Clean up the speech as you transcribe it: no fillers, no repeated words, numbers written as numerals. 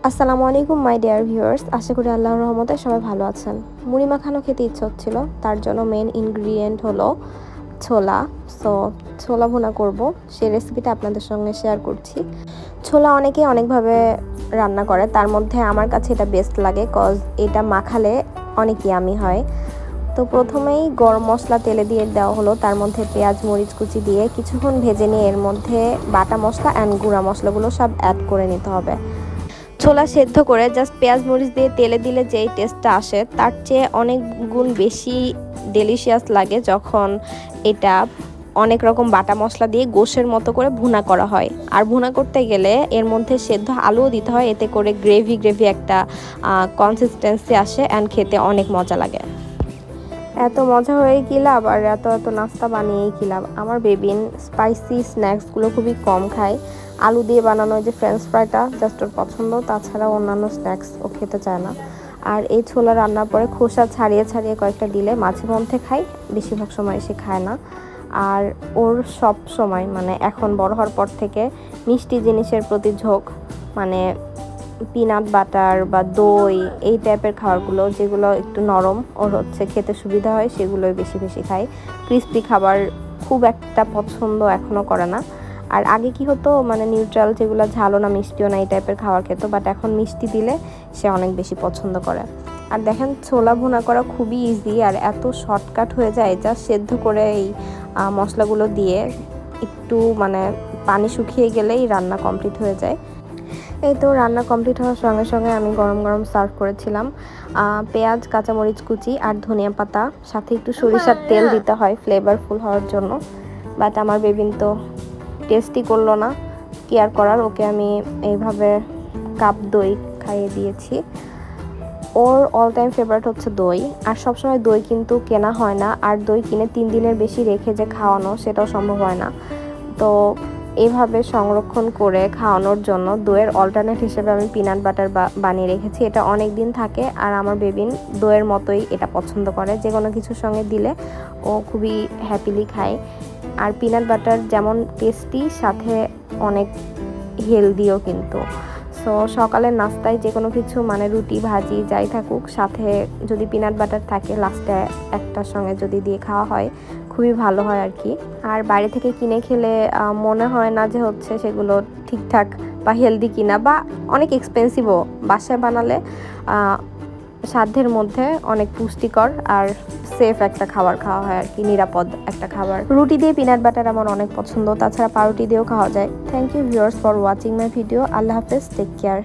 আসসালামু আলাইকুম my dear viewers, আশা করি আল্লাহর রহমতে সবাই ভালো আছেন। মুড়ি মাখানো খেতে ইচ্ছে হচ্ছিল, তার জন্য মেন ইনগ্রিডিয়েন্ট হলো ছোলা। সো ছোলা ভুনা করব, সেই রেসিপিটা আপনাদের সঙ্গে শেয়ার করছি। ছোলা অনেকে অনেকভাবে রান্না করে, তার মধ্যে আমার কাছে এটা বেস্ট লাগে কজ এটা মাখালে অনেক ইয়ামি হয়। তো প্রথমেই গরম মশলা তেলে দিয়ে দেওয়া হলো, তার মধ্যে পেঁয়াজ মরিচ কুচি দিয়ে কিছুক্ষণ ভেজে নিয়ে এর মধ্যে বাটা মশলা অ্যান্ড গুঁড়া মশলাগুলো সব অ্যাড করে নিতে হবে। ছোলা সেদ্ধ করে জাস্ট পেঁয়াজ মরিচ দিয়ে তেলে দিলে যেই টেস্টটা আসে তার চেয়ে অনেক গুণ বেশি ডেলিশিয়াস লাগে যখন এটা অনেক রকম বাটা মশলা দিয়ে গোশের মতো করে ভুনা করা হয়। আর ভুনা করতে গেলে এর মধ্যে সেদ্ধ আলুও দিতে হয়, এতে করে গ্রেভি একটা কনসিস্টেন্সি আসে অ্যান্ড খেতে অনেক মজা লাগে। এত মজা হয়ে কি লাভ, আর এত নাস্তা বানিয়েই কি লাভ। আমার বেবিন স্পাইসি স্ন্যাক্সগুলো খুবই কম খায়। আলু দিয়ে বানানো যে ফ্রেঞ্চ ফ্রাইটা জাস্ট ওর পছন্দ, তাছাড়া অন্যান্য স্ন্যাক্স ও খেতে চায় না। আর এই ছোলা রান্নার পরে খোসা ছাড়িয়ে ছাড়িয়ে কয়েকটা দিলে মাঝে মধ্যে খাই, বেশিরভাগ সময় সে খায় না। আর ওর সব সময় মানে এখন বড় হওয়ার পর থেকে মিষ্টি জিনিসের প্রতি ঝোঁক, মানে পিনাট বাটার বা দই এই টাইপের খাবারগুলো যেগুলো একটু নরম ওর হচ্ছে খেতে সুবিধা হয় সেগুলোই বেশি বেশি খায়। ক্রিস্পি খাবার খুব একটা পছন্দ এখনও করে না। আর আগে কি হতো, মানে নিউট্রাল যেগুলো ঝালও না মিষ্টিও না এই টাইপের খাবার খেত, বাট এখন মিষ্টি দিলে সে অনেক বেশি পছন্দ করে। আর দেখেন ছোলা ভুনা করা খুবই ইজি আর এত শর্টকাট হয়ে যায়, জাস্ট সেদ্ধ করে এই মশলাগুলো দিয়ে একটু মানে পানি শুকিয়ে গেলেই রান্না কমপ্লিট হয়ে যায়। এই তো রান্না কমপ্লিট হওয়ার সঙ্গে সঙ্গে আমি গরম গরম সার্ভ করেছিলাম। পেঁয়াজ কাঁচামরিচ কুচি আর ধনিয়া পাতা, সাথে একটু সরিষার তেল দিতে হয় ফ্লেভারফুল হওয়ার জন্য। বাট আমার বেবিন তো টেস্টই করলো না, কি আর করার, ওকে আমি এইভাবে কাপ দই খাইয়ে দিয়েছি। ওর অল টাইম ফেভারিট হচ্ছে দই, আর সবসময় দই কিন্তু কেনা হয় না, আর দই কিনে 3 দিনের বেশি রেখে যে খাওয়ানো সেটাও সম্ভব হয় না। তো এইভাবে সংরক্ষণ করে খাওয়ানোর জন্য দইয়ের অল্টারনেট হিসেবে আমি পিনাট বাটার বানিয়ে রেখেছি। এটা অনেক দিন থাকে আর আমার বেবিন দইয়ের মতোই এটা পছন্দ করে, যে কোনো কিছুর সঙ্গে দিলে ও খুবই হ্যাপিলি খায়। আর পিনাট বাটার যেমন টেস্টি, সাথে অনেক হেলদিও কিন্তু। সো সকালের নাস্তায় যে কোনো কিছু মানে রুটি ভাজি যাই থাকুক, সাথে যদি পিনাট বাটার থাকে লাস্টে একটার সঙ্গে যদি দিয়ে খাওয়া হয় খুবই ভালো হয় আর কি। আর বাইরে থেকে কিনে খেলে মনে হয় না যে হচ্ছে সেগুলো ঠিকঠাক বা হেলদি কিনা, বা অনেক এক্সপেন্সিভও। বাসায় বানালে সাধ্যের মধ্যে অনেক পুষ্টিকর আর সেফ একটা খাবার খাওয়া হয় আর কি, নিরাপদ একটা খাবার। রুটি দিয়ে পিনাট বাটার আমার অনেক পছন্দ, তাছাড়া পাউরুটি দিয়েও খাওয়া যায়। Thank you viewers for watching my video. আল্লাহ হাফেজ, টেক কেয়ার।